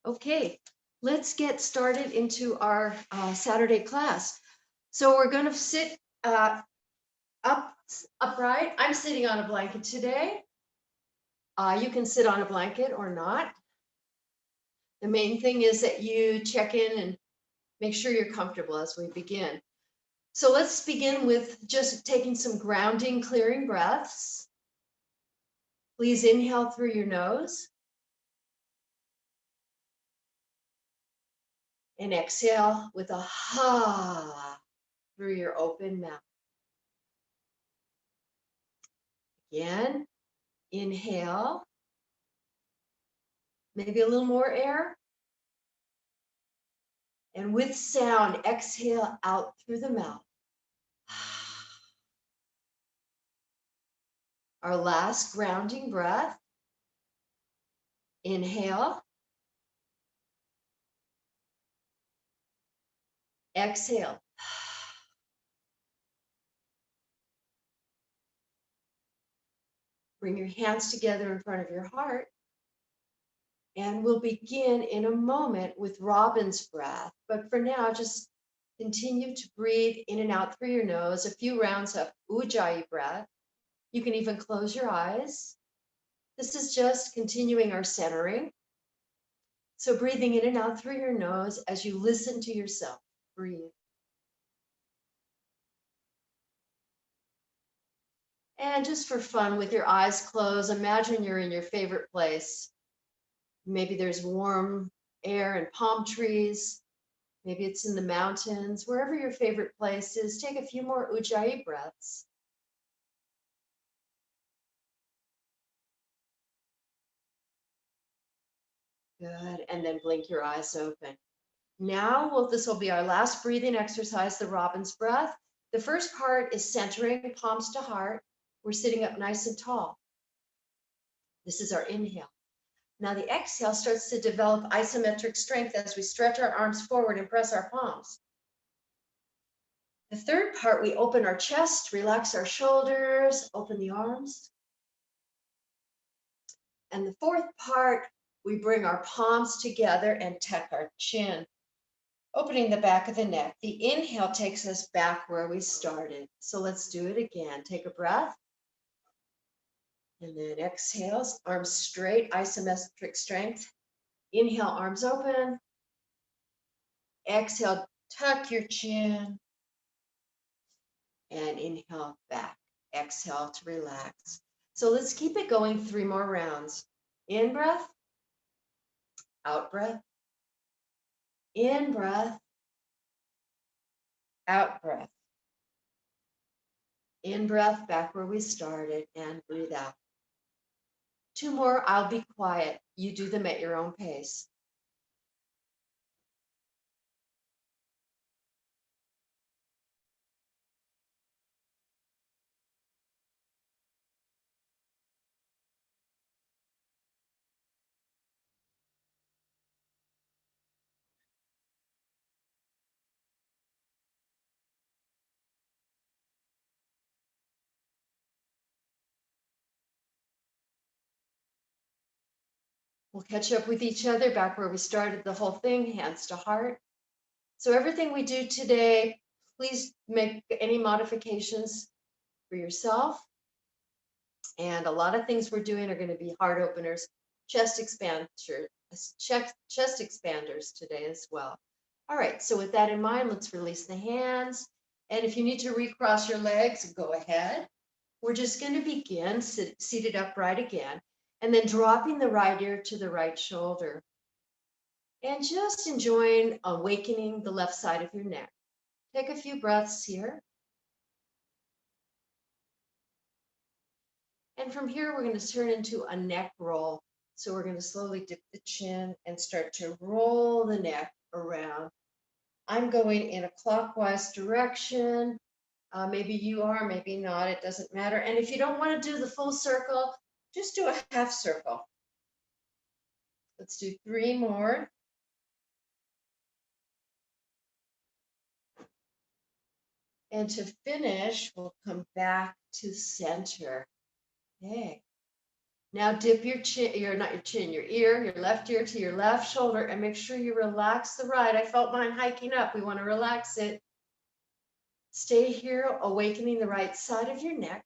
Okay, let's get started into our Saturday class. So we're going to sit upright. I'm sitting on a blanket today. You can sit on a blanket or not. The main thing is that you check in and make sure you're comfortable as we begin. So let's begin with just taking some grounding, clearing breaths. Please inhale through your nose and exhale with a ha through your open mouth. Again, inhale, maybe a little more air. And with sound, exhale out through the mouth. Our last grounding breath. Inhale. Exhale. Bring your hands together in front of your heart. And we'll begin in a moment with Robin's breath. But for now, just continue to breathe in and out through your nose, a few rounds of Ujjayi breath. You can even close your eyes. This is just continuing our centering. So breathing in and out through your nose as you listen to yourself. Breathe. And just for fun, with your eyes closed, imagine you're in your favorite place. Maybe there's warm air and palm trees. Maybe it's in the mountains. Wherever your favorite place is, take a few more Ujjayi breaths. Good. And then blink your eyes open. Now, this will be our last breathing exercise, the Robin's breath. The first part is centering, palms to heart. We're sitting up nice and tall. This is our inhale. Now the exhale starts to develop isometric strength as we stretch our arms forward and press our palms. The third part, we open our chest, relax our shoulders, open the arms. And the fourth part, we bring our palms together and tuck our chin, opening the back of the neck. The inhale takes us back where we started. So let's do it again. Take a breath. And then exhale, arms straight, isometric strength. Inhale, arms open. Exhale, tuck your chin. And inhale back. Exhale to relax. So let's keep it going 3 more rounds. In breath, out breath, in breath, out breath. In breath, back where we started, and breathe out. 2 more, I'll be quiet. You do them at your own pace. We'll catch up with each other back where we started the whole thing, hands to heart. So everything we do today, please make any modifications for yourself. And a lot of things we're doing are going to be heart openers, chest expanders today as well. All right, so with that in mind, let's release the hands. And if you need to recross your legs, go ahead. We're just going to begin seated upright again, and then dropping the right ear to the right shoulder. And just enjoying awakening the left side of your neck. Take a few breaths here. And from here, we're going to turn into a neck roll. So we're going to slowly dip the chin and start to roll the neck around. I'm going in a clockwise direction. Maybe you are, maybe not. It doesn't matter. And if you don't want to do the full circle, just do a half circle. Let's do 3 more. And to finish, we'll come back to center. Okay. Now dip your chin, not your chin, your ear, your left ear to your left shoulder, and make sure you relax the right. I felt mine hiking up. We want to relax it. Stay here, awakening the right side of your neck.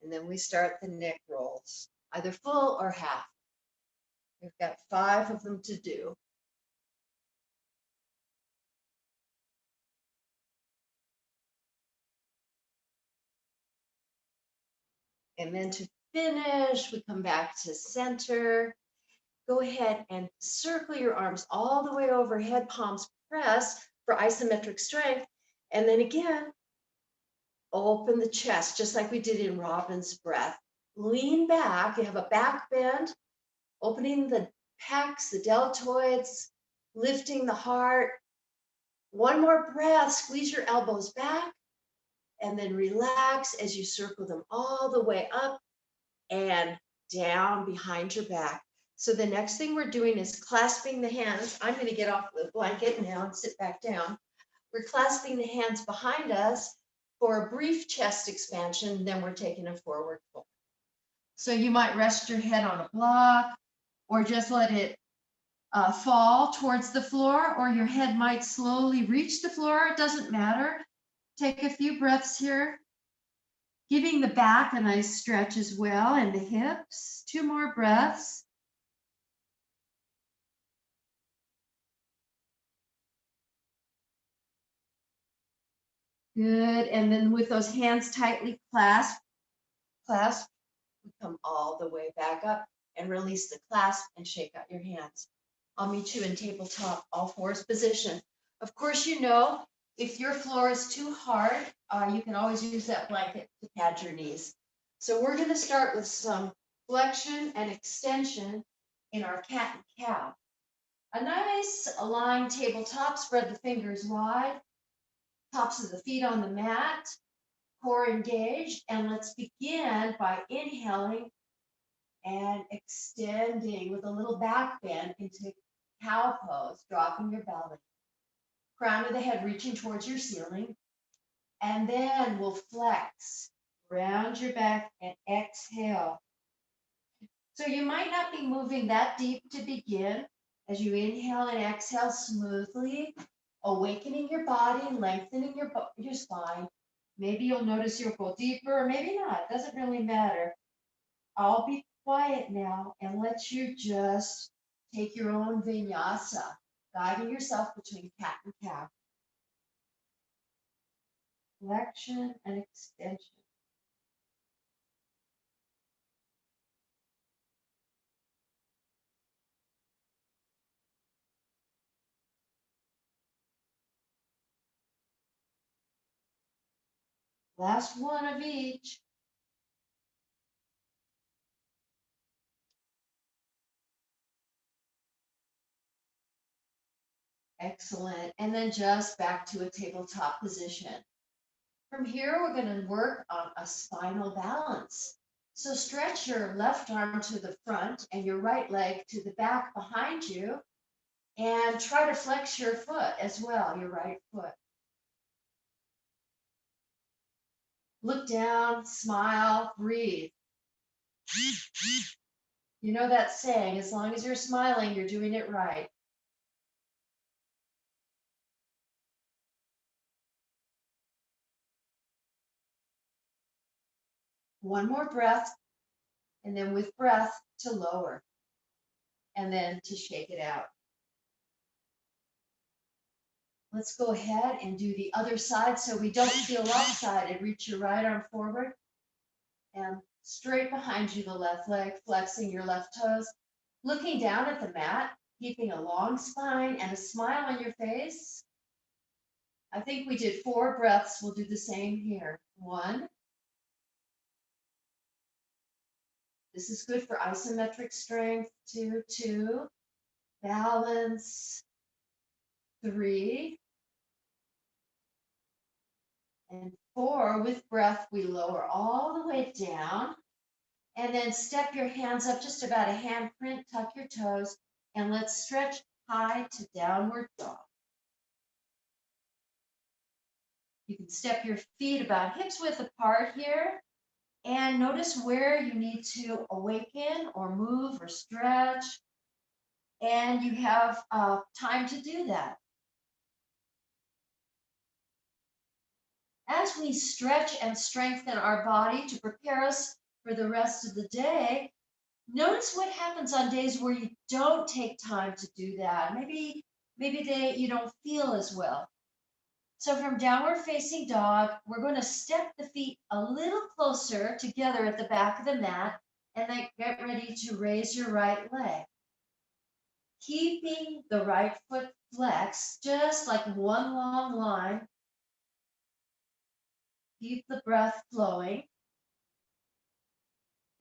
And then we start the neck rolls, either full or half. We've got 5 of them to do. And then to finish, we come back to center. Go ahead and circle your arms all the way overhead, palms press for isometric strength. And then again, open the chest, just like we did in Robin's breath. Lean back, you have a back bend, opening the pecs, the deltoids, lifting the heart. One more breath, squeeze your elbows back, and then relax as you circle them all the way up and down behind your back. So the next thing we're doing is clasping the hands. I'm going to get off the blanket now and sit back down. We're clasping the hands behind us for a brief chest expansion, then we're taking a forward fold. So you might rest your head on a block or just let it fall towards the floor, or your head might slowly reach the floor. It doesn't matter. Take a few breaths here, giving the back a nice stretch as well and the hips. 2 more breaths. Good. And then with those hands tightly clasped, we come all the way back up and release the clasp and shake out your hands. I'll meet you in tabletop, all fours position. Of course, you know, if your floor is too hard, you can always use that blanket to pad your knees. So we're going to start with some flexion and extension in our cat and cow. A nice aligned tabletop, spread the fingers wide, tops of the feet on the mat, core engaged, and let's begin by inhaling and extending with a little back bend into cow pose, dropping your belly. Crown of the head reaching towards your ceiling. And then we'll flex, round your back, and exhale. So you might not be moving that deep to begin. As you inhale and exhale smoothly, awakening your body, lengthening your spine. Maybe you'll notice you'll go deeper, or maybe not. It doesn't really matter. I'll be quiet now and let you just take your own vinyasa, guiding yourself between cat and cow. Flexion and extension. Last one of each. Excellent. And then just back to a tabletop position. From here, we're going to work on a spinal balance. So stretch your left arm to the front and your right leg to the back behind you, and try to flex your foot as well, your right foot. Look down, smile, breathe. You know that saying, as long as you're smiling, you're doing it right. One more breath, and then with breath to lower, and then to shake it out. Let's go ahead and do the other side so we don't feel lopsided. Reach your right arm forward and straight behind you, the left leg, flexing your left toes, looking down at the mat, keeping a long spine and a smile on your face. I think we did 4 breaths. We'll do the same here. 1. This is good for isometric strength. 2. Balance. 3. And 4, with breath, we lower all the way down. And then step your hands up just about a handprint, tuck your toes, and let's stretch high to downward dog. You can step your feet about hips width apart here. And notice where you need to awaken or move or stretch. And you have time to do that. As we stretch and strengthen our body to prepare us for the rest of the day, notice what happens on days where you don't take time to do that. Maybe you don't feel as well. So from downward facing dog, we're going to step the feet a little closer together at the back of the mat and then get ready to raise your right leg. Keeping the right foot flexed, just like one long line. Keep the breath flowing.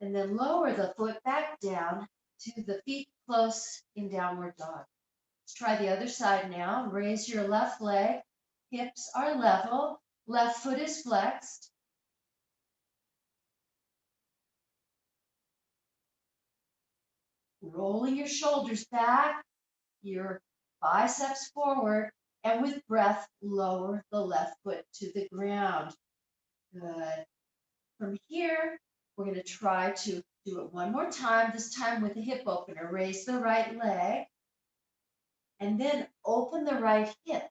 And then lower the foot back down to the feet close in downward dog. Let's try the other side now. Raise your left leg. Hips are level. Left foot is flexed. Rolling your shoulders back, your biceps forward, and with breath, lower the left foot to the ground. Good. From here, we're going to try to do it one more time, this time with a hip opener. Raise the right leg, and then open the right hip.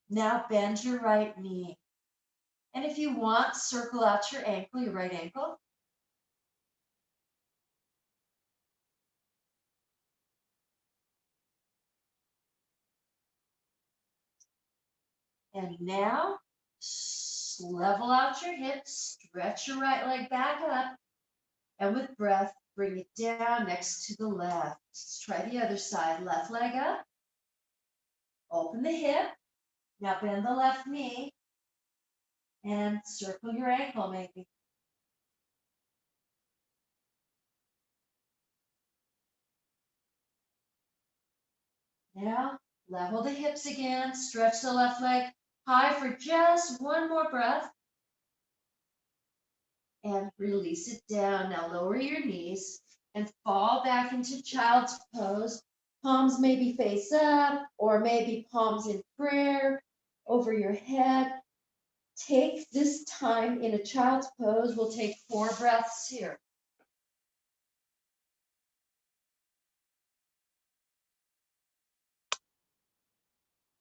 Now bend your right knee. And if you want, circle out your ankle, your right ankle. And now level out your hips, stretch your right leg back up, and with breath, bring it down next to the left. Let's try the other side. Left leg up, open the hip. Now bend the left knee and circle your ankle maybe. Now level the hips again, stretch the left leg high for just one more breath. And release it down. Now lower your knees and fall back into child's pose. Palms maybe face up or maybe palms in prayer over your head. Take this time in a child's pose. We'll take 4 breaths here.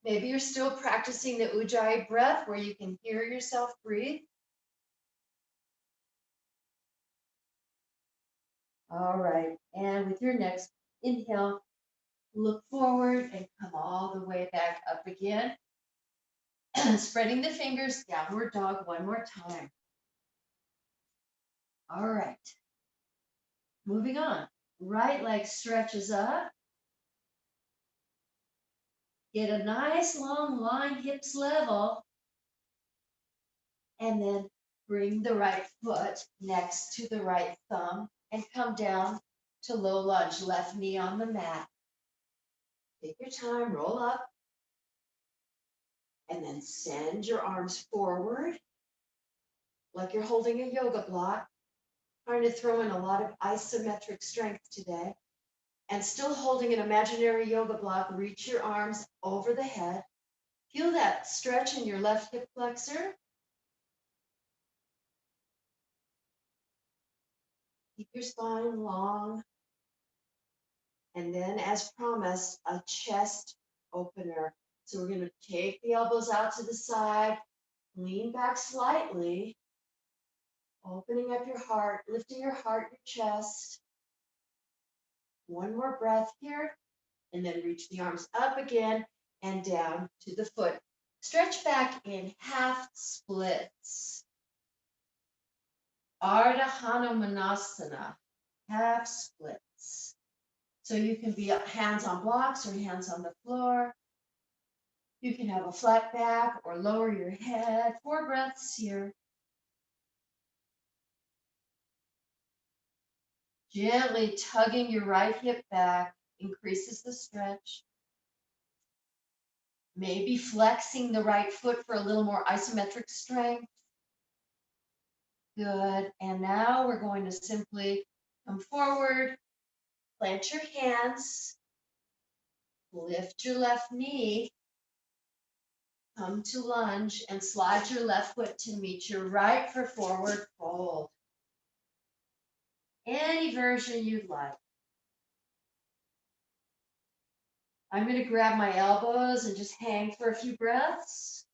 Maybe you're still practicing the Ujjayi breath where you can hear yourself breathe. All right, and with your next inhale, look forward and come all the way back up again. Spreading the fingers, downward dog one more time. All right, moving on. Right leg stretches up. Get a nice long line, hips level. And then bring the right foot next to the right thumb and come down to low lunge, left knee on the mat. Take your time, roll up, and then send your arms forward like you're holding a yoga block. Trying to throw in a lot of isometric strength today. And still holding an imaginary yoga block, reach your arms over the head. Feel that stretch in your left hip flexor. Keep your spine long. And then, as promised, a chest opener. So we're going to take the elbows out to the side, lean back slightly, opening up your heart, lifting your heart, your chest. One more breath here, and then reach the arms up again and down to the foot. Stretch back in half splits. Ardha Hanumanasana, half splits. So you can be hands on blocks or hands on the floor. You can have a flat back or lower your head. 4 breaths here. Gently tugging your right hip back increases the stretch. Maybe flexing the right foot for a little more isometric strength. Good. And now we're going to simply come forward, plant your hands, lift your left knee, Come to lunge and slide your left foot to meet your right for forward fold. Any version you'd like. I'm going to grab my elbows and just hang for a few breaths.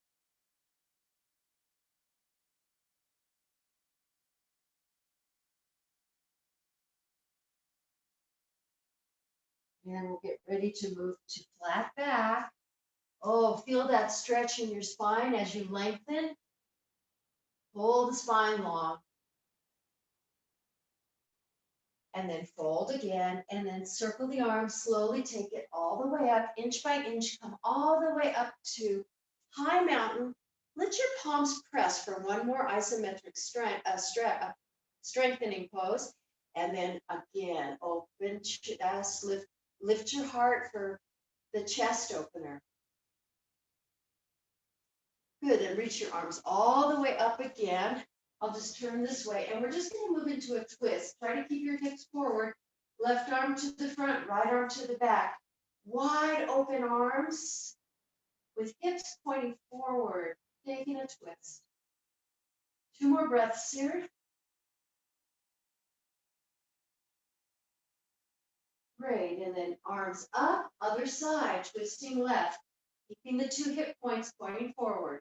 And we'll get ready to move to flat back. Oh, feel that stretch in your spine as you lengthen. Pull the spine long. And then fold again, and then circle the arms, slowly take it all the way up, inch by inch, come all the way up to high mountain. Let your palms press for one more isometric strengthening pose. And then again, open chest, lift your heart for the chest opener. Good, and reach your arms all the way up again. I'll just turn this way, and we're just going to move into a twist. Try to keep your hips forward. Left arm to the front, right arm to the back. Wide open arms with hips pointing forward, taking a twist. 2 more breaths here. Great, and then arms up, other side, twisting left, keeping the 2 hip points pointing forward.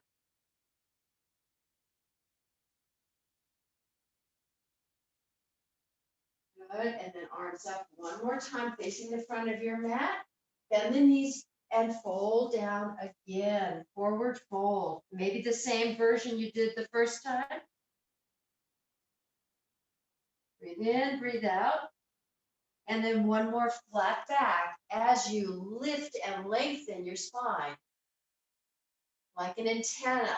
Good, and then arms up one more time, facing the front of your mat. Bend the knees and fold down again, forward fold. Maybe the same version you did the first time. Breathe in, breathe out. And then one more flat back as you lift and lengthen your spine. Like an antenna.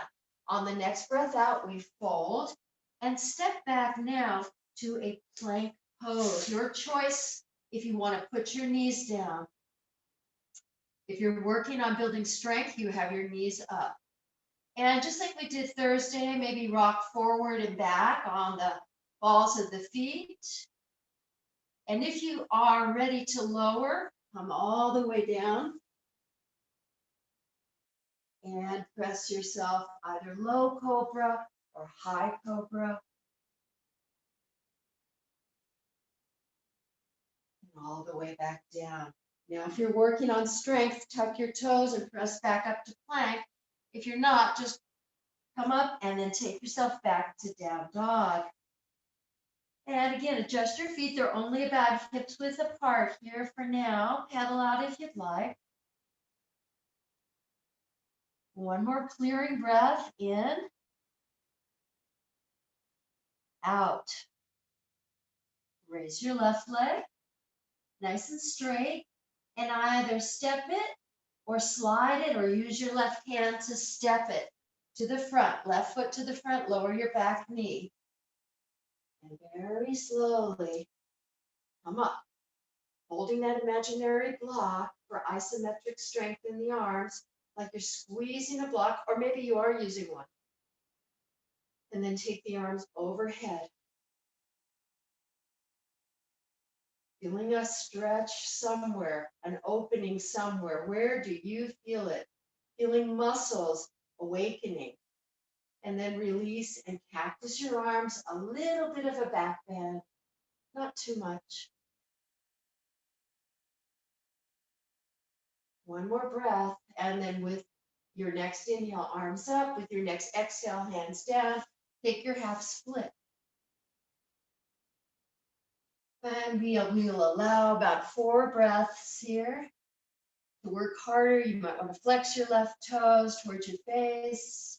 On the next breath out, we fold and step back now to a plank pose. Your choice if you want to put your knees down. If you're working on building strength, you have your knees up. And just like we did Thursday, maybe rock forward and back on the balls of the feet. And if you are ready to lower, come all the way down. And press yourself either low cobra or high cobra. And all the way back down. Now, if you're working on strength, tuck your toes and press back up to plank. If you're not, just come up and then take yourself back to down dog. And again, adjust your feet. They're only about hips width apart here for now. Pedal out if you'd like. One more clearing breath in, out. Raise your left leg, nice and straight, and either step it or slide it or use your left hand to step it to the front. Left foot to the front, lower your back knee. And very slowly come up, holding that imaginary block for isometric strength in the arms, like you're squeezing a block, or maybe you are using one. And then take the arms overhead. Feeling a stretch somewhere, an opening somewhere. Where do you feel it? Feeling muscles awakening. And then release and cactus your arms, a little bit of a back bend, not too much. One more breath, and then with your next inhale, arms up. With your next exhale, hands down. Take your half split. And we'll allow about 4 breaths here. To work harder, you might want to flex your left toes towards your face.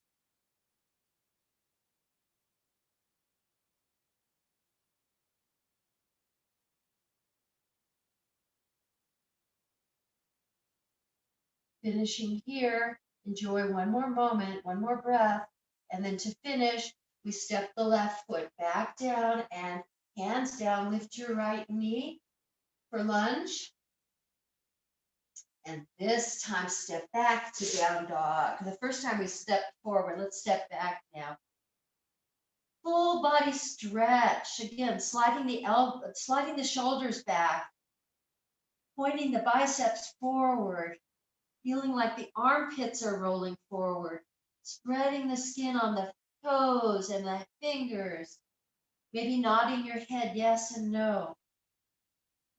Finishing here, enjoy one more moment, one more breath, and then to finish, we step the left foot back down and hands down, lift your right knee for lunge. And this time, step back to down dog. The first time we stepped forward, let's step back now. Full body stretch. Again, sliding the shoulders back, pointing the biceps forward. feeling like the armpits are rolling forward, spreading the skin on the toes and the fingers, maybe nodding your head yes and no.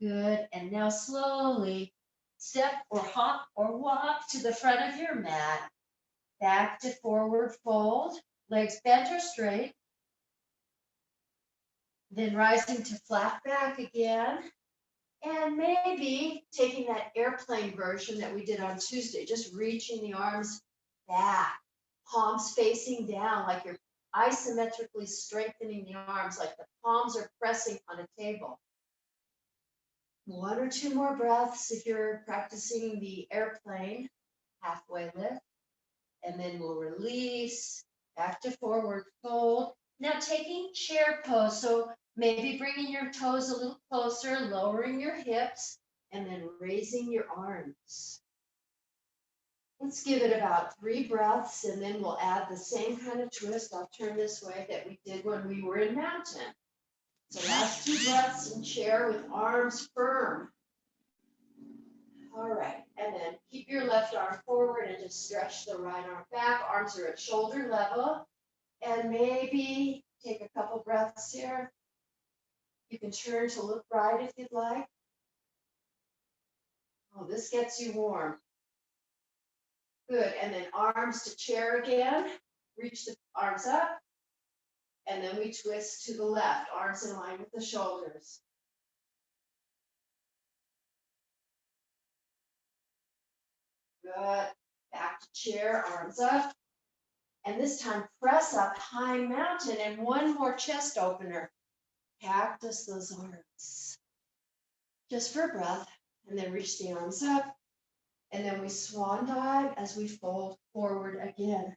Good. And now slowly step or hop or walk to the front of your mat, back to forward fold, legs bent or straight. Then rising to flat back again. And maybe taking that airplane version that we did on Tuesday, just reaching the arms back, palms facing down, like you're isometrically strengthening the arms, like the palms are pressing on a table. One or two more breaths if you're practicing the airplane, halfway lift. And then we'll release, back to forward fold. Now taking chair pose, so maybe bringing your toes a little closer, lowering your hips, and then raising your arms. Let's give it about 3 breaths, and then we'll add the same kind of twist. I'll turn this way that we did when we were in mountain. So last 2 breaths in chair with arms firm. All right, and then keep your left arm forward and just stretch the right arm back. Arms are at shoulder level. And maybe take a couple breaths here. You can turn to look right if you'd like. Oh, this gets you warm. Good, and then arms to chair again. Reach the arms up. And then we twist to the left, arms in line with the shoulders. Good, back to chair, arms up. And this time press up, high mountain, and one more chest opener. Cactus those arms. Just for breath, and then reach the arms up. And then we swan dive as we fold forward again.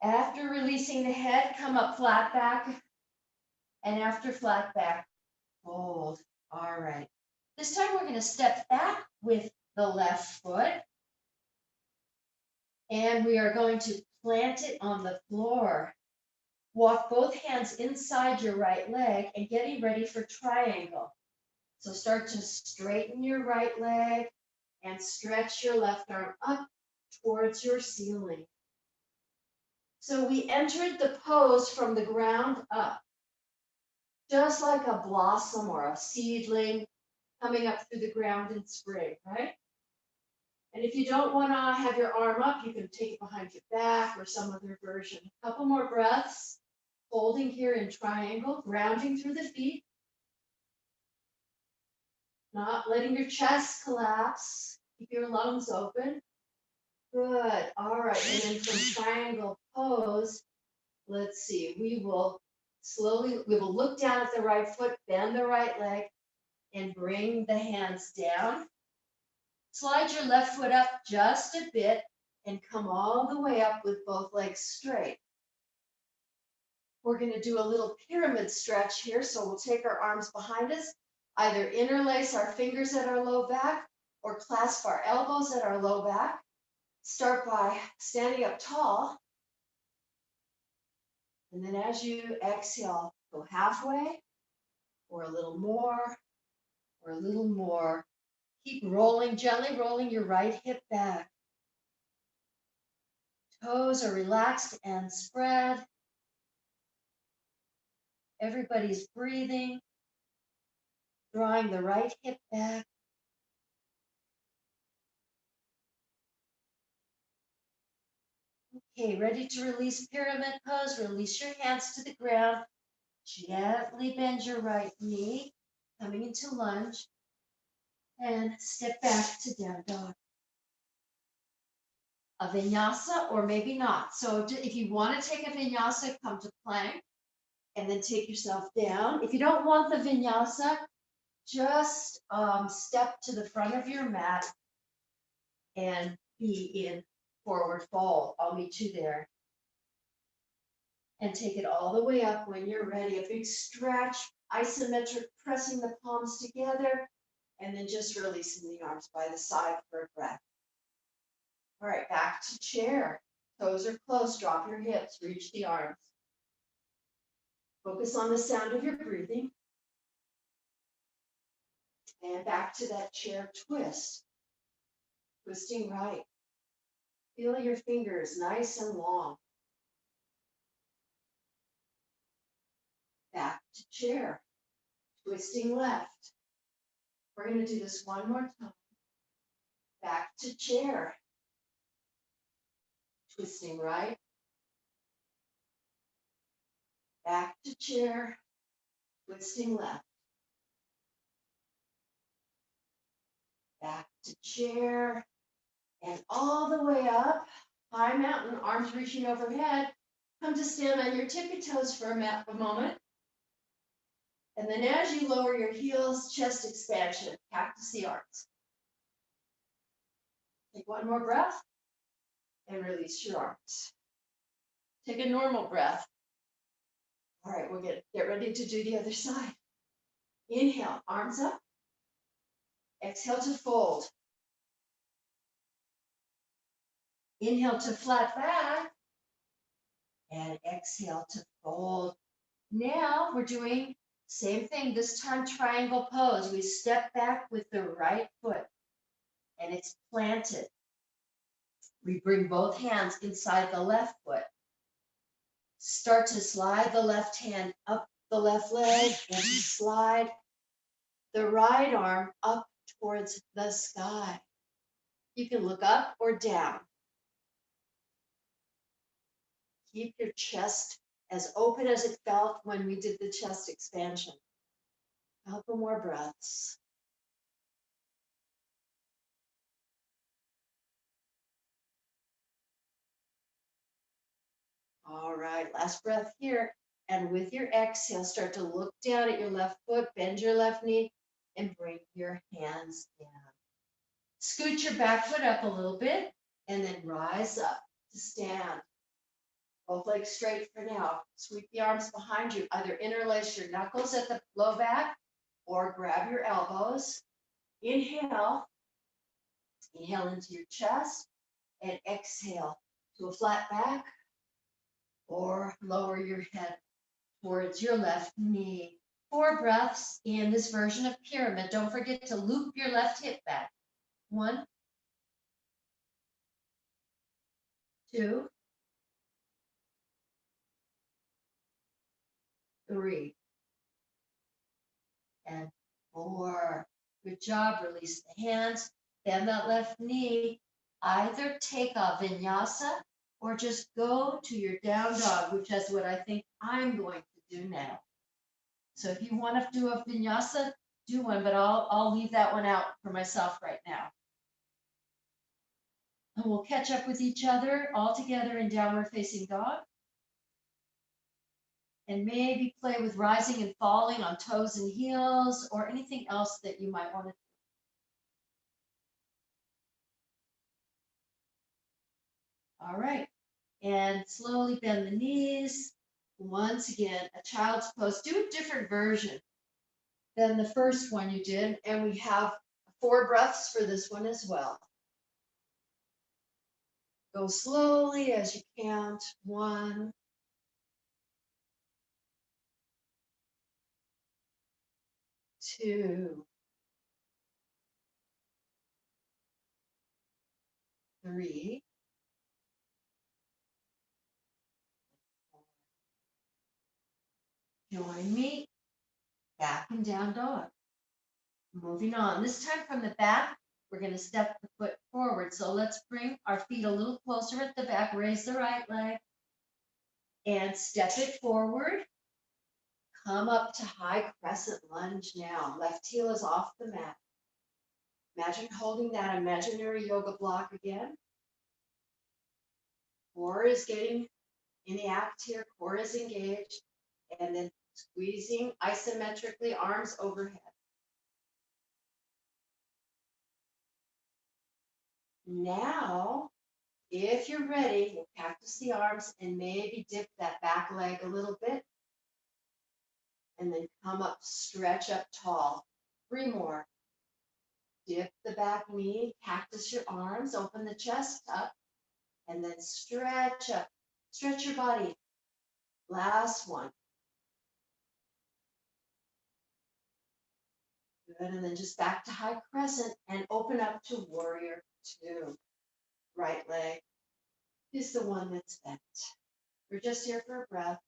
After releasing the head, come up flat back. And after flat back, fold. All right. This time we're going to step back with the left foot. And we are going to plant it on the floor. Walk both hands inside your right leg and getting ready for triangle. So start to straighten your right leg and stretch your left arm up towards your ceiling. So we entered the pose from the ground up, just like a blossom or a seedling coming up through the ground in spring, right? And if you don't want to have your arm up, you can take it behind your back or some other version. A couple more breaths, holding here in triangle, grounding through the feet, not letting your chest collapse. Keep your lungs open. Good. All right. And then from triangle pose, let's see, we will look down at the right foot, bend the right leg, and bring the hands down. Slide your left foot up just a bit and come all the way up with both legs straight. We're going to do a little pyramid stretch here. So we'll take our arms behind us, either interlace our fingers at our low back or clasp our elbows at our low back. Start by standing up tall. And then as you exhale, go halfway or a little more or a little more. Keep rolling, gently rolling your right hip back. Toes are relaxed and spread. Everybody's breathing, drawing the right hip back. Okay, ready to release pyramid pose. Release your hands to the ground. Gently bend your right knee, coming into lunge. And step back to down dog. A vinyasa or maybe not. So if you want to take a vinyasa, come to plank and then take yourself down. If you don't want the vinyasa, just step to the front of your mat and be in forward fold. I'll meet you there. And take it all the way up when you're ready. A big stretch, isometric, pressing the palms together, and then just releasing the arms by the side for a breath. All right, back to chair. Toes are close, drop your hips, reach the arms. Focus on the sound of your breathing. And back to that chair twist. Twisting right. Feel your fingers nice and long. Back to chair. Twisting left. We're going to do this one more time. Back to chair. Twisting right. Back to chair. Twisting left. Back to chair. And all the way up. High mountain, arms reaching overhead. Come to stand on your tippy toes for a moment. And then as you lower your heels, chest expansion, cactus the arms. Take one more breath and release your arms. Take a normal breath. All right, we'll get ready to do the other side. Inhale, arms up. Exhale to fold. Inhale to flat back. And exhale to fold. Now we're doing same thing, this time triangle pose. We step back with the right foot and it's planted. We bring both hands inside the left foot. Start to slide the left hand up the left leg and to slide the right arm up towards the sky. You can look up or down. Keep your chest as open as it felt when we did the chest expansion. Couple more breaths. All right, last breath here. And with your exhale, start to look down at your left foot, bend your left knee, and bring your hands down. Scoot your back foot up a little bit, and then rise up to stand. Both legs straight for now. Sweep the arms behind you. Either interlace your knuckles at the low back or grab your elbows. Inhale. Inhale into your chest and exhale to a flat back or lower your head towards your left knee. 4 breaths in this version of pyramid. Don't forget to loop your left hip back. 1, 2, 3, and 4. Good job. Release the hands. Bend that left knee. Either take a vinyasa or just go to your down dog, which is what I think I'm going to do now. So if you want to do a vinyasa, do one, but I'll leave that one out for myself right now. And we'll catch up with each other all together in downward facing dog. And maybe play with rising and falling on toes and heels or anything else that you might want to do. All right, and slowly bend the knees. Once again, a child's pose. Do a different version than the first one you did, and we have 4 breaths for this one as well. Go slowly as you count. 1, 2, 3, 4. Join me, back and down dog. Moving on. This time from the back, we're going to step the foot forward. So let's bring our feet a little closer at the back. Raise the right leg and step it forward. Come up to high crescent lunge now. Left heel is off the mat. Imagine holding that imaginary yoga block again. Core is getting in the act here. Core is engaged. And then squeezing isometrically, arms overhead. Now, if you're ready, we'll cactus the arms and maybe dip that back leg a little bit. And then come up, stretch up tall. 3 more. Dip the back knee, cactus your arms, open the chest up, and then stretch up. Stretch your body. Last one. Good, and then just back to high crescent and open up to warrior two. Right leg is the one that's bent. We're just here for a breath.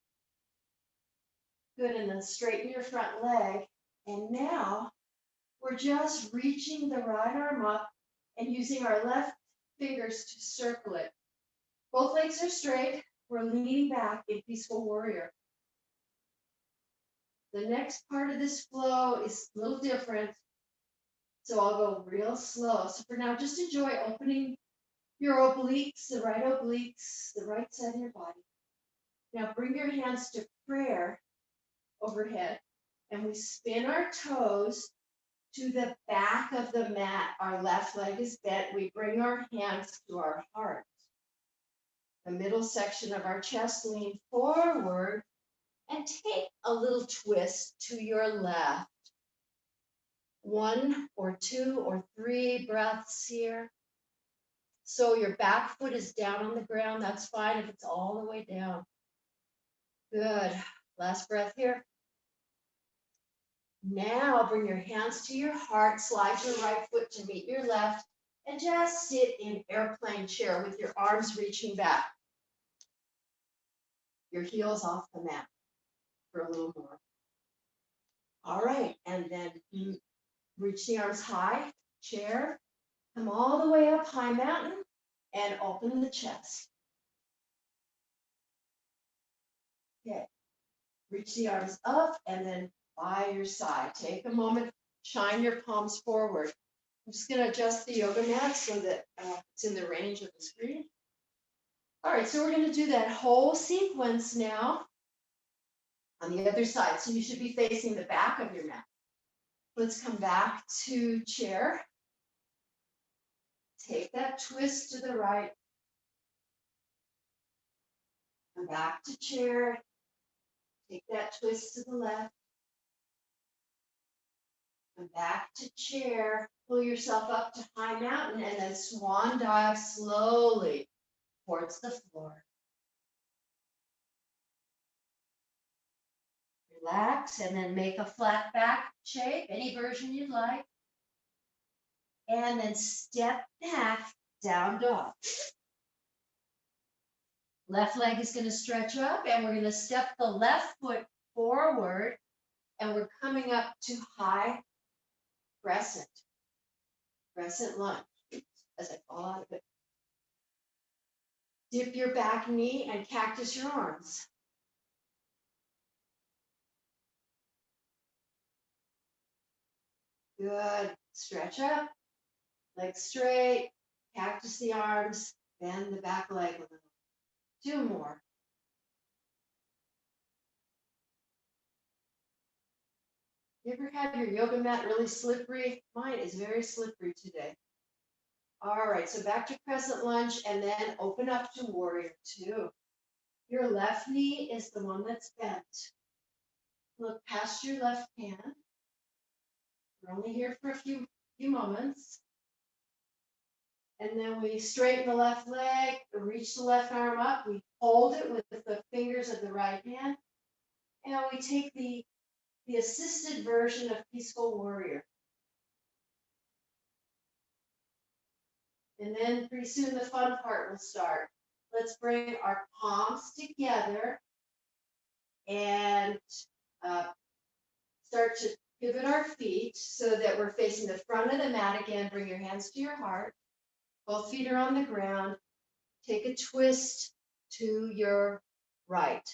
Good, and then straighten your front leg. And now we're just reaching the right arm up and using our left fingers to circle it. Both legs are straight. We're leaning back in peaceful warrior. The next part of this flow is a little different. So I'll go real slow. So for now, just enjoy opening your obliques, the right side of your body. Now bring your hands to prayer overhead, and we spin our toes to the back of the mat. Our left leg is bent. We bring our hands to our heart. The middle section of our chest, lean forward and take a little twist to your left. 1 or 2 or 3 breaths here. So your back foot is down on the ground. That's fine if it's all the way down. Good. Last breath here. Now bring your hands to your heart, slide your right foot to meet your left, and just sit in airplane chair with your arms reaching back. Your heels off the mat for a little more. All right, and then reach the arms high, chair, come all the way up, high mountain, and open the chest. Okay, reach the arms up and then by your side. Take a moment, shine your palms forward. I'm just going to adjust the yoga mat so that it's in the range of the screen. All right, so we're going to do that whole sequence now on the other side. So you should be facing the back of your mat. Let's come back to chair. Take that twist to the right. Come back to chair. Take that twist to the left. Come back to chair. Pull yourself up to high mountain and then swan dive slowly towards the floor. Relax and then make a flat back shape, any version you'd like. And then step back, down dog. Left leg is going to stretch up and we're going to step the left foot forward and we're coming up to high crescent lunge. As I fall out of it. Dip your back knee and cactus your arms. Good. Stretch up, legs straight, cactus the arms, bend the back leg a little. 2 more. You ever had your yoga mat really slippery? Mine is very slippery today. All right, so back to crescent lunge and then open up to warrior two. Your left knee is the one that's bent. Look past your left hand. We're only here for a few moments. And then we straighten the left leg, reach the left arm up. We hold it with the fingers of the right hand. And we take the assisted version of peaceful warrior. And then pretty soon the fun part will start. Let's bring our palms together and start to pivot our feet so that we're facing the front of the mat again. Bring your hands to your heart. Both feet are on the ground. Take a twist to your right.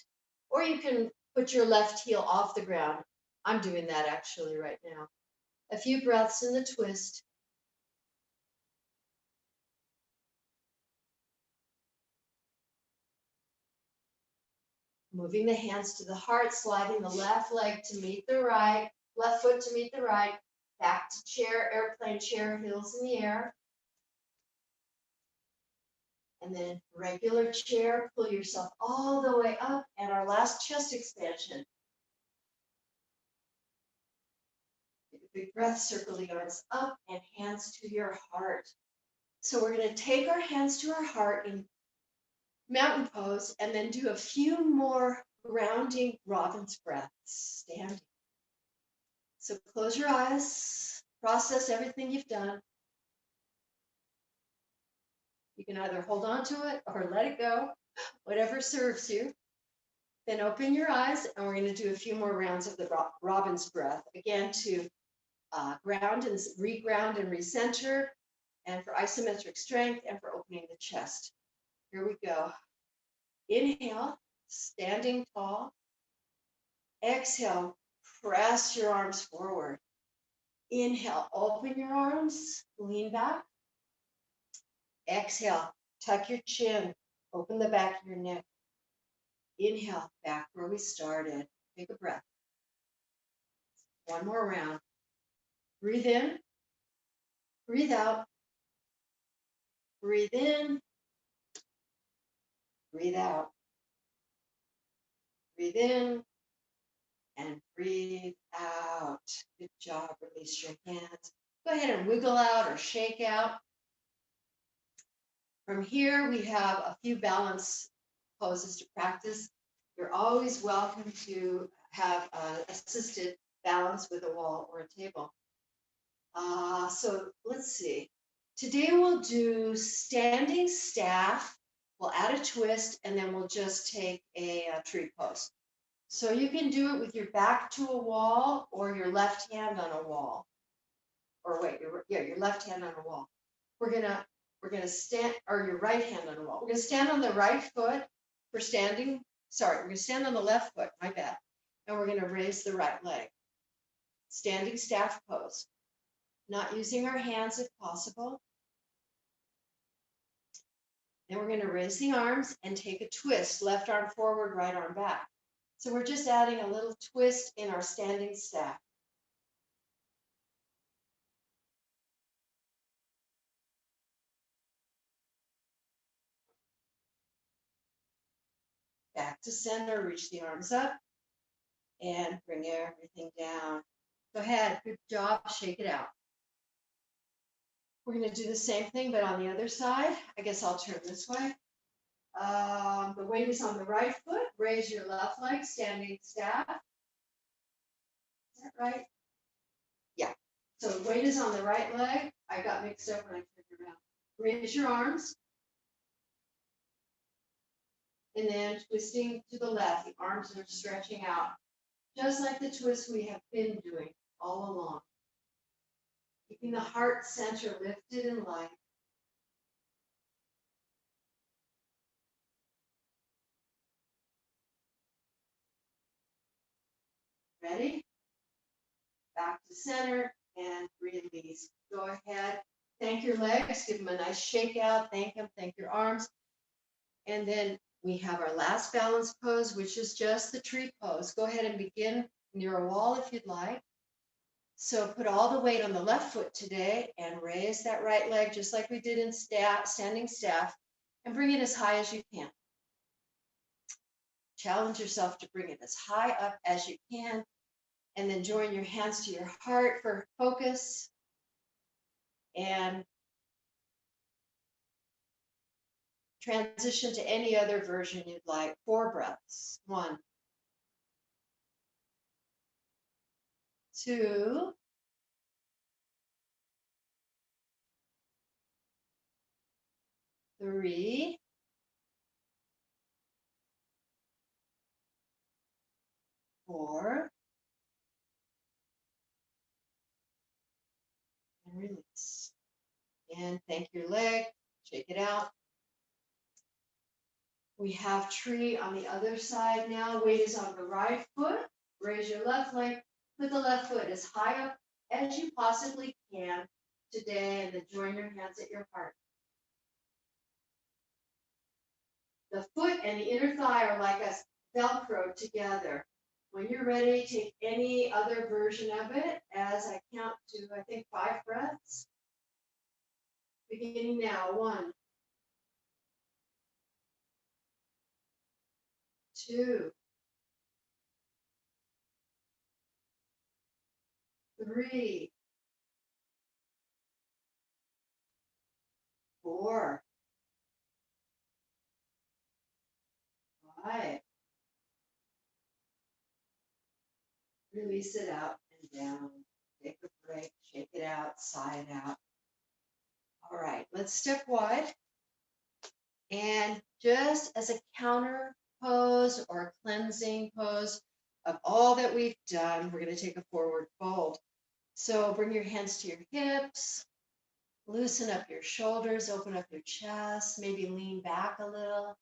Or you can put your left heel off the ground. I'm doing that actually right now. A few breaths in the twist. Moving the hands to the heart, sliding the left leg to meet the right, left foot to meet the right, back to chair, airplane chair, heels in the air. And then regular chair, pull yourself all the way up, and our last chest expansion. Take a big breath, circle the arms up and hands to your heart. So we're going to take our hands to our heart in mountain pose and then do a few more grounding robin's breaths, standing. So close your eyes, process everything you've done. You can either hold on to it or let it go, whatever serves you. Then open your eyes, and we're going to do a few more rounds of the robin's breath, again to ground and reground and recenter, and for isometric strength, and for opening the chest. Here we go. Inhale, standing tall. Exhale, press your arms forward. Inhale, open your arms, lean back. Exhale, tuck your chin, open the back of your neck. Inhale, back where we started. Take a breath. One more round. Breathe in, breathe out. Breathe in, breathe out. Breathe in and breathe out. Good job. Release your hands. Go ahead and wiggle out or shake out. From here, we have a few balance poses to practice. You're always welcome to have assisted balance with a wall or a table. So let's see. Today we'll do standing staff. We'll add a twist, and then we'll just take a tree pose. So you can do it with your back to a wall or your left hand on a wall. Or wait, your left hand on a wall. We're gonna stand, or your right hand on a wall. We're gonna stand on the right foot for standing. Sorry, we're gonna stand on the left foot, my bad. And we're gonna raise the right leg. Standing staff pose. Not using our hands if possible. Then we're gonna raise the arms and take a twist, left arm forward, right arm back. So we're just adding a little twist in our standing staff. Back to center, reach the arms up, and bring everything down. Go ahead, good job, shake it out. We're gonna do the same thing, but on the other side. I guess I'll turn this way. The weight is on the right foot. Raise your left leg, standing staff. Is that right? Yeah. So the weight is on the right leg. I got mixed up when I turned around. Raise your arms. And then twisting to the left. The arms are stretching out. Just like the twist we have been doing all along. Keeping the heart center lifted and light. Ready? Back to center and release. Go ahead. Thank your legs. Give them a nice shake out. Thank them. Thank your arms. And then we have our last balance pose, which is just the tree pose. Go ahead and begin near a wall if you'd like. So put all the weight on the left foot today and raise that right leg just like we did in standing staff, and bring it as high as you can. Challenge yourself to bring it as high up as you can, and then join your hands to your heart for focus. And transition to any other version you'd like. 4 breaths. 1, 2, 3, 4, and release. And thank your leg. Shake it out. We have tree on the other side now. Weight is on the right foot. Raise your left leg. Put the left foot as high up as you possibly can today, and then join your hands at your heart. The foot and the inner thigh are like a Velcro together. When you're ready, take any other version of it as I count to, I think, 5 breaths. Beginning now. 1, 2, 3, 4, 5. Release it out and down. Take a break, shake it out, sigh it out. All right, let's step wide. And just as a counter pose or a cleansing pose of all that we've done, we're going to take a forward fold. So bring your hands to your hips, loosen up your shoulders, open up your chest, maybe lean back a little.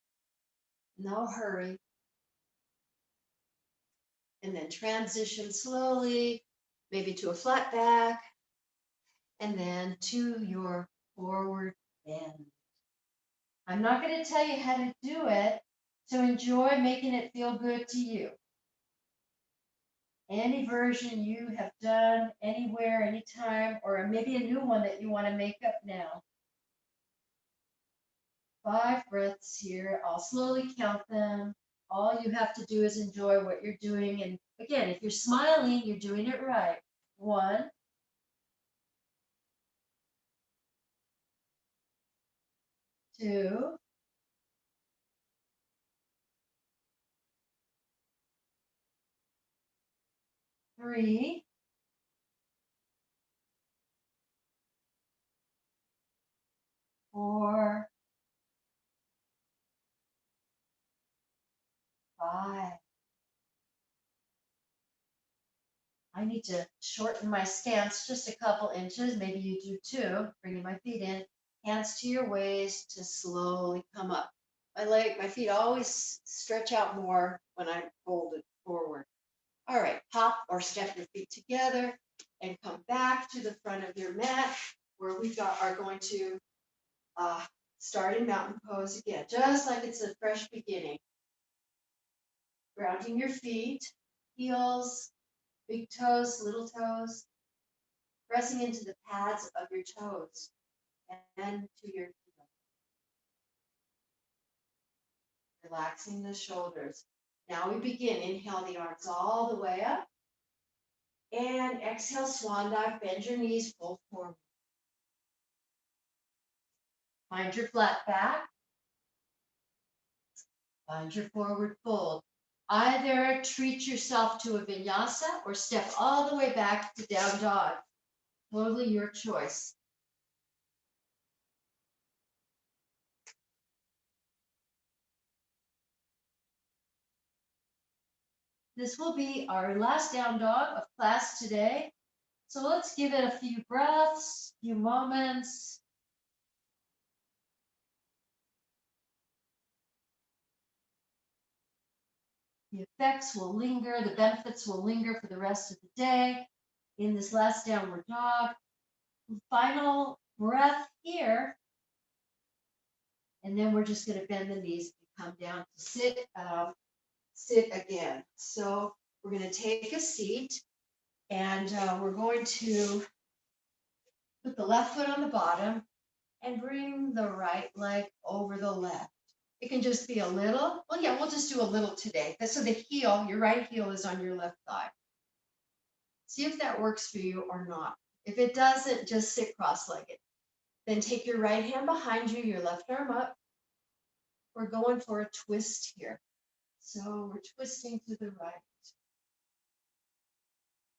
No hurry. And then transition slowly, maybe to a flat back, and then to your forward bend. I'm not going to tell you how to do it, so enjoy making it feel good to you. Any version you have done anywhere, anytime, or maybe a new one that you want to make up now. 5 breaths here. I'll slowly count them. All you have to do is enjoy what you're doing. And again, if you're smiling, you're doing it right. 1, 2, 3, 4, 5. I need to shorten my stance just a couple inches. Maybe you do too. Bringing my feet in, hands to your waist to slowly come up. My feet always stretch out more when I fold it forward. All right, hop or step your feet together and come back to the front of your mat where are going to start in mountain pose again, just like it's a fresh beginning. Grounding your feet, heels, big toes, little toes, pressing into the pads of your toes and to your heel. Relaxing the shoulders. Now we begin. Inhale the arms all the way up. And exhale, swan dive, bend your knees, fold forward. Find your flat back. Find your forward fold. Either treat yourself to a vinyasa or step all the way back to down dog. Totally your choice. This will be our last down dog of class today. So let's give it a few breaths, few moments. The effects will linger, the benefits will linger for the rest of the day in this last downward dog. Final breath here. And then we're just going to bend the knees and come down to sit again. So we're going to take a seat and we're going to put the left foot on the bottom and bring the right leg over the left. It can just be a little. Well, yeah, we'll just do a little today. So the heel, your right heel is on your left thigh. See if that works for you or not. If it doesn't, just sit cross-legged. Then take your right hand behind you, your left arm up. We're going for a twist here. So we're twisting to the right.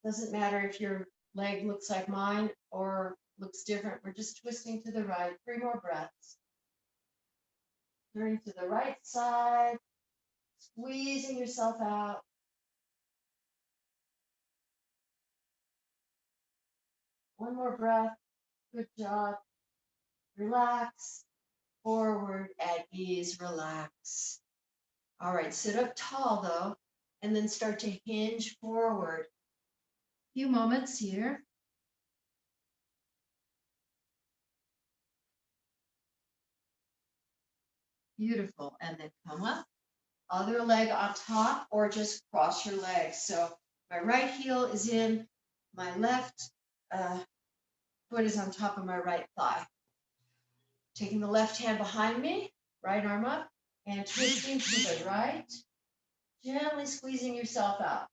Doesn't matter if your leg looks like mine or looks different. We're just twisting to the right. 3 more breaths. Turning to the right side, squeezing yourself out. One more breath. Good job. Relax. Forward at ease. Relax. All right, sit up tall though, and then start to hinge forward. Few moments here. Beautiful. And then come up. Other leg on top, or just cross your legs. So my right heel is in, my left foot is on top of my right thigh. Taking the left hand behind me, right arm up, and twisting to the right, gently squeezing yourself out.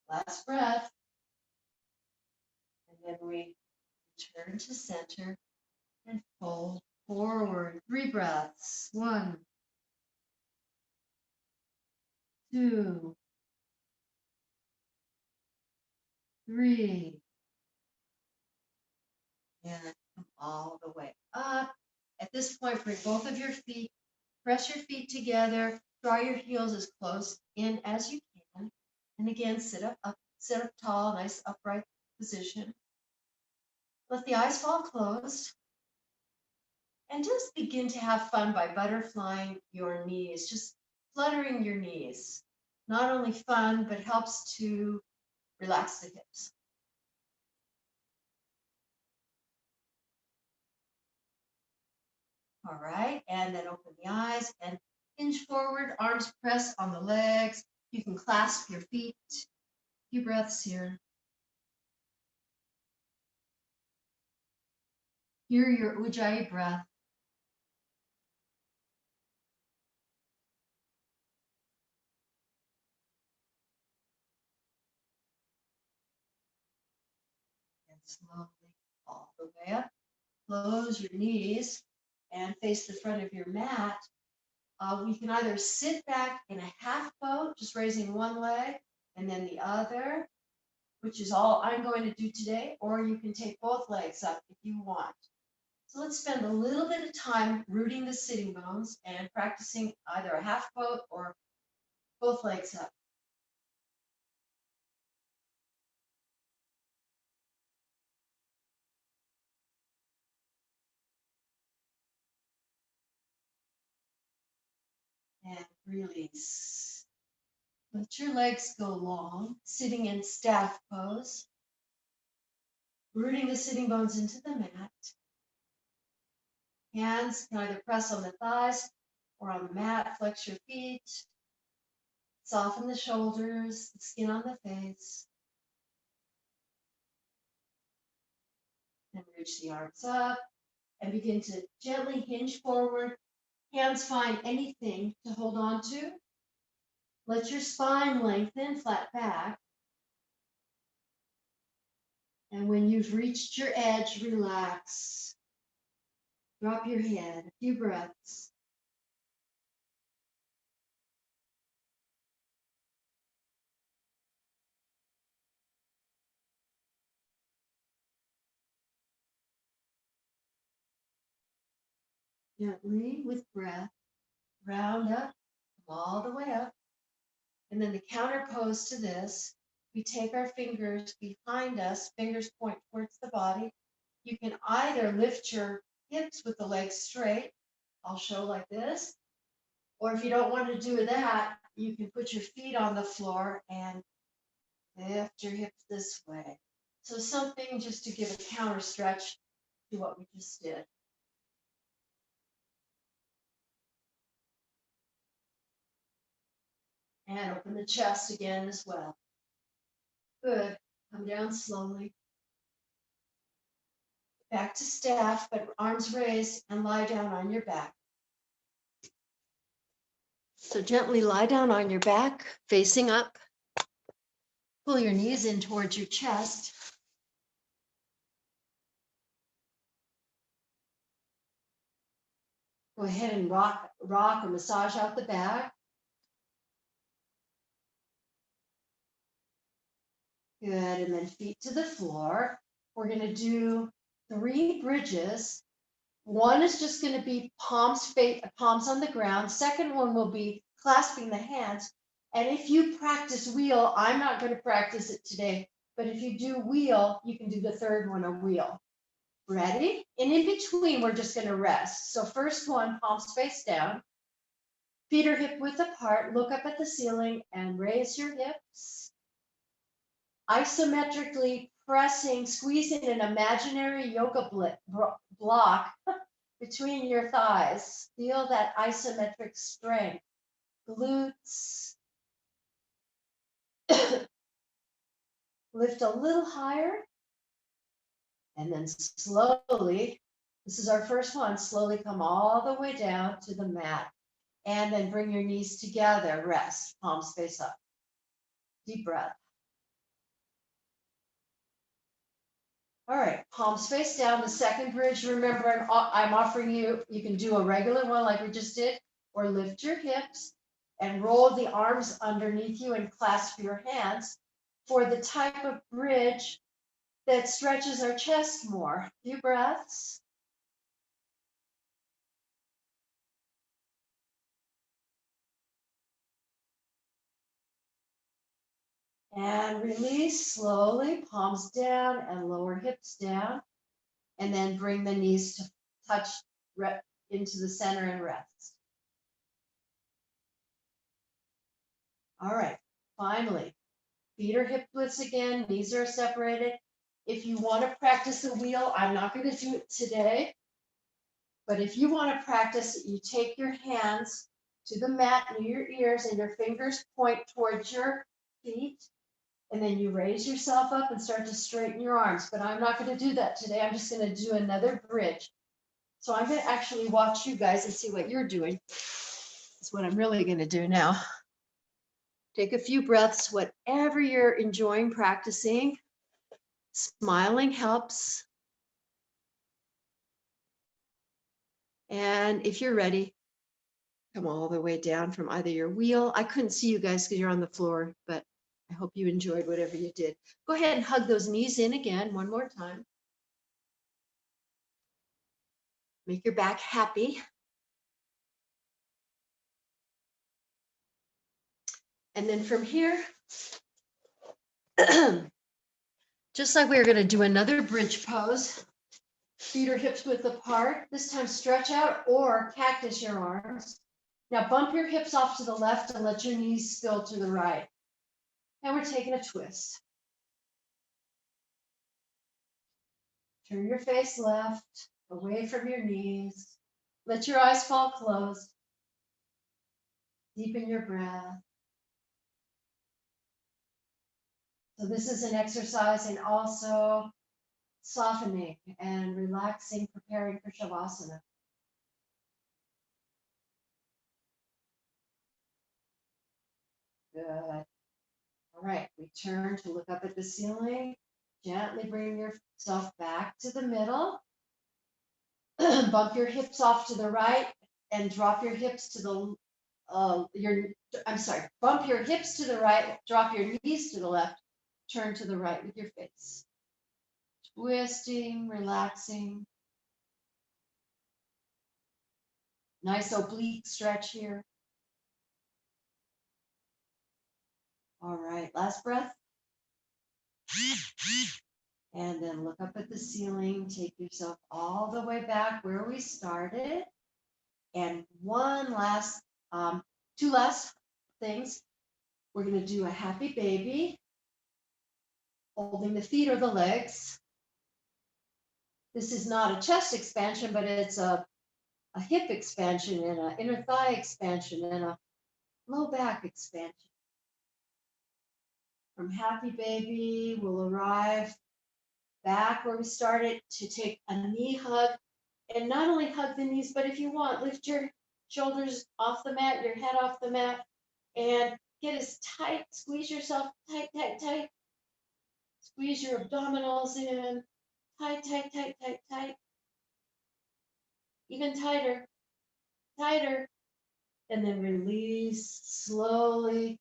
Last breath. And then we Turn to center and fold forward. 3 breaths. 1, 2, 3. And come all the way up. At this point, bring both of your feet, press your feet together, draw your heels as close in as you can. And again, sit up tall, nice upright position. Let the eyes fall closed. And just begin to have fun by butterflying your knees, just fluttering your knees. Not only fun, but helps to relax the hips. All right, and then open the eyes and hinge forward, arms press on the legs. You can clasp your feet. A few breaths here. Hear your Ujjayi breath. And slowly all the way up. Close your knees and face the front of your mat. We can either sit back in a half boat, just raising one leg and then the other, which is all I'm going to do today, or you can take both legs up if you want. So let's spend a little bit of time rooting the sitting bones and practicing either a half boat or both legs up. And release. Let your legs go long, sitting in staff pose, rooting the sitting bones into the mat. Hands can either press on the thighs or on the mat. Flex your feet. Soften the shoulders, the skin on the face. And reach the arms up and begin to gently hinge forward. Hands find anything to hold on to. Let your spine lengthen, flat back. And when you've reached your edge, relax. Drop your head. A few breaths. Gently, with breath, round up, come all the way up. And then the counter pose to this, we take our fingers behind us, fingers point towards the body. You can either lift your hips with the legs straight, I'll show like this, or if you don't want to do that, you can put your feet on the floor and lift your hips this way. So something just to give a counter stretch to what we just did. And open the chest again as well. Good. Come down slowly. Back to staff, but arms raised, and lie down on your back. So gently lie down on your back, facing up. Pull your knees in towards your chest. Go ahead and rock or massage out the back. Good, and then feet to the floor. We're going to do 3 bridges. One is just going to be palms on the ground. Second one will be clasping the hands. And if you practice wheel, I'm not going to practice it today, but if you do wheel, you can do the third one a wheel. Ready? And in between, we're just going to rest. So first one, palms face down. Feet are hip width apart. Look up at the ceiling and raise your hips. Isometrically pressing, squeezing an imaginary yoga block between your thighs. Feel that isometric strength. Glutes. Lift a little higher. And then slowly, this is our first one, slowly come all the way down to the mat. And then bring your knees together, rest, palms face up. Deep breath. All right, palms face down. The second bridge, remember, I'm offering you, you can do a regular one like we just did, or lift your hips and roll the arms underneath you and clasp your hands for the type of bridge that stretches our chest more. Few breaths. And release slowly, palms down and lower hips down. And then bring the knees to touch into the center and rest. All right, finally, feet are hip widths again, knees are separated. If you want to practice the wheel, I'm not going to do it today, but if you want to practice, you take your hands to the mat near your ears and your fingers point towards your feet, and then you raise yourself up and start to straighten your arms. But I'm not going to do that today. I'm just going to do another bridge. So I'm going to actually watch you guys and see what you're doing. That's what I'm really going to do now. Take a few breaths, whatever you're enjoying practicing. Smiling helps. And if you're ready, come all the way down from either your wheel. I couldn't see you guys because you're on the floor, but I hope you enjoyed whatever you did. Go ahead and hug those knees in again one more time. Make your back happy. And then from here, just like we were going to do another bridge pose, feet are hips width apart. This time stretch out or cactus your arms. Now bump your hips off to the left and let your knees spill to the right. And we're taking a twist. Turn your face left, away from your knees. Let your eyes fall closed. Deepen your breath. So this is an exercise in also softening and relaxing, preparing for Shavasana. Good. All right, we turn to look up at the ceiling. Gently bring yourself back to the middle. Bump your hips off to the right and drop your hips to the bump your hips to the right, drop your knees to the left, turn to the right with your face. Twisting, relaxing. Nice oblique stretch here. All right, last breath. And then look up at the ceiling, take yourself all the way back where we started. And two last things. We're going to do a happy baby, holding the feet or the legs. This is not a chest expansion, but it's a hip expansion and an inner thigh expansion and a low back expansion. From happy baby, we'll arrive back where we started to take a knee hug. And not only hug the knees, but if you want, lift your shoulders off the mat, your head off the mat, and get as tight, squeeze yourself tight, tight, tight. Squeeze your abdominals in, tight, tight, tight, tight, tight. Even tighter, tighter. And then release slowly,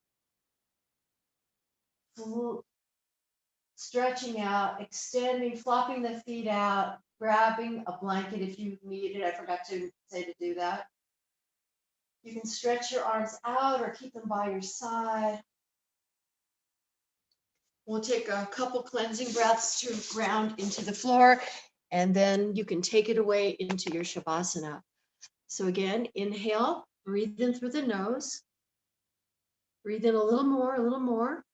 stretching out, extending, flopping the feet out, grabbing a blanket if you need it. I forgot to say to do that. You can stretch your arms out or keep them by your side. We'll take a couple cleansing breaths to ground into the floor, and then you can take it away into your Shavasana. So again, inhale, breathe in through the nose. Breathe in a little more, a little more.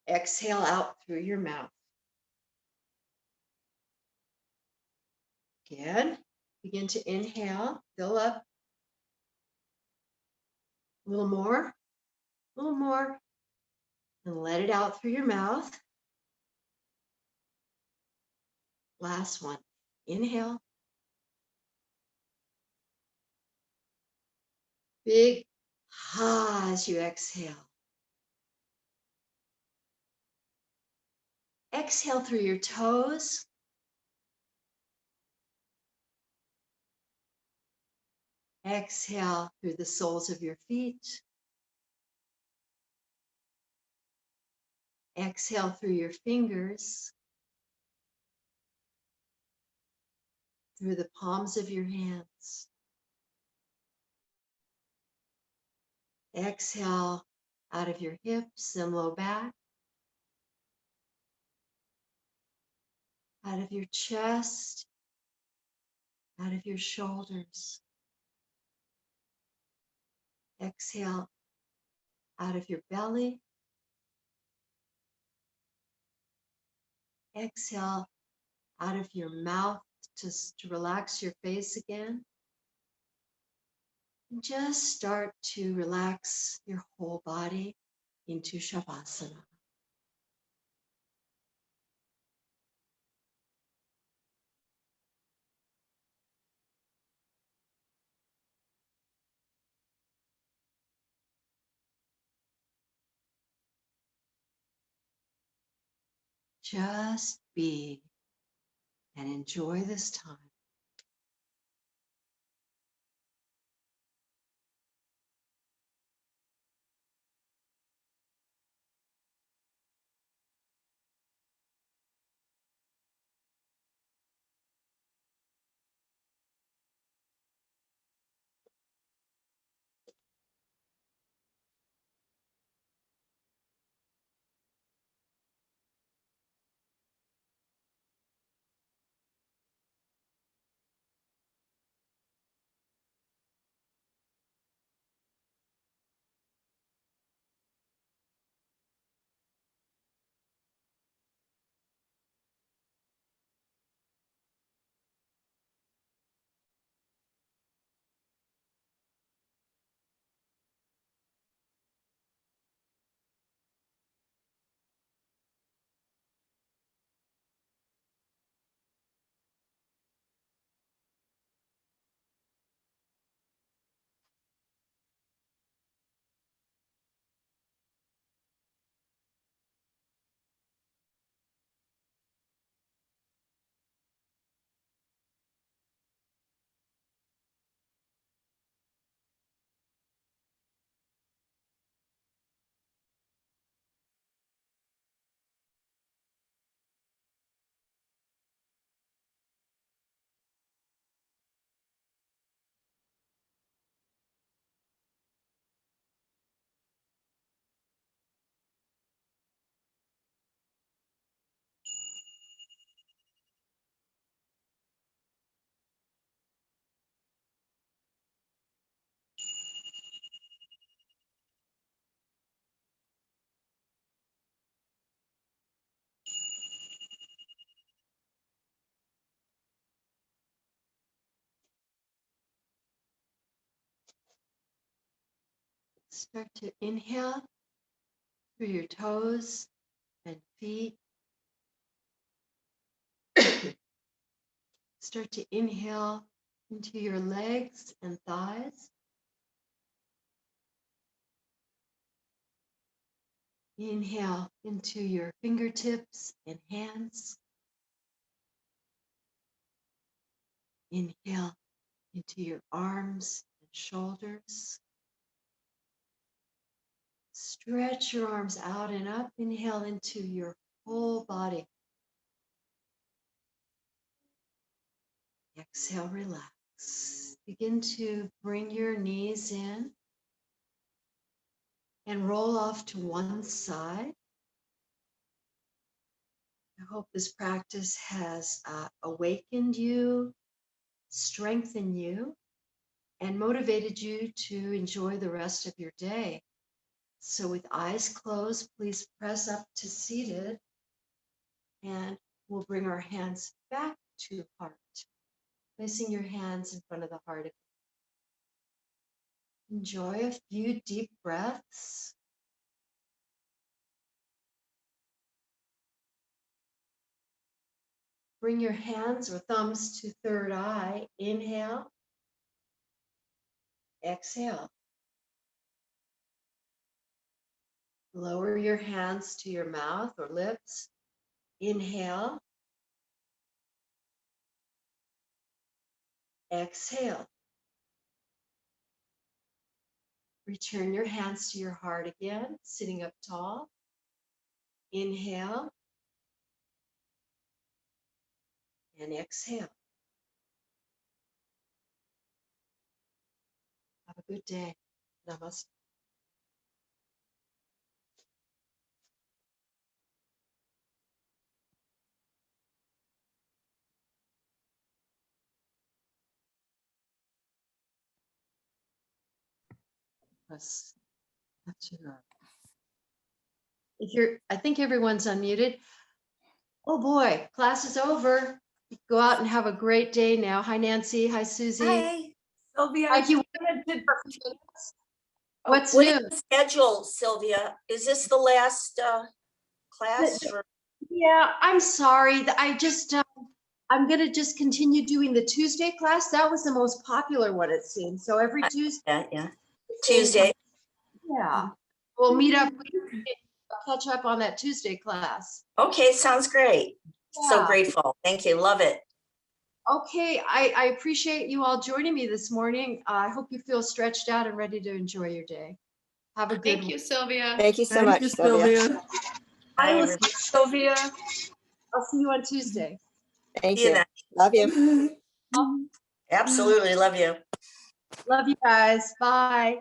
Exhale out through your mouth. Again, begin to inhale, fill up. A little more, and let it out through your mouth. Last one. Inhale. Big ha as you exhale. Exhale through your toes. Exhale through the soles of your feet. Exhale through your fingers, through the palms of your hands. Exhale out of your hips and low back, out of your chest, out of your shoulders. Exhale out of your belly. Exhale out of your mouth just to relax your face again. And just start to relax your whole body into Shavasana. Just be and enjoy this time. Start to inhale through your toes and feet. Start to inhale into your legs and thighs. Inhale into your fingertips and hands. Inhale into your arms and shoulders. Stretch your arms out and up. Inhale into your whole body. Exhale, relax. Begin to bring your knees in and roll off to one side. I hope this practice has awakened you, strengthened you, and motivated you to enjoy the rest of your day. So with eyes closed, please press up to seated, and we'll bring our hands back to heart, placing your hands in front of the heart. Enjoy a few deep breaths. Bring your hands or thumbs to third eye. Inhale, exhale. Lower your hands to your mouth or lips. Inhale. Exhale. Return your hands to your heart again, sitting up tall. Inhale. And exhale. Have a good day. Namaste. I think everyone's unmuted. Oh boy, class is over. Go out and have a great day now. Hi, Nancy. Hi, Susie. Hi, Sylvia. Hi, you. What's What new? is the schedule, Sylvia? Is this the last class? Yeah, I'm sorry. I just, I'm going to just continue doing the Tuesday class. That was the most popular one, it seems. So every Tuesday. Yeah. Tuesday. Yeah. We'll meet up, catch up on that Tuesday class. Okay, sounds great. Yeah. So grateful. Thank you. Love it. Okay, I appreciate you all joining me this morning. I hope you feel stretched out and ready to enjoy your day. Have a good Thank you, Sylvia. Thank you so much, Sylvia. I will everybody. Sylvia. I'll see you on Tuesday. Thank See you you. then. Love you. Absolutely love you. Love you guys. Bye.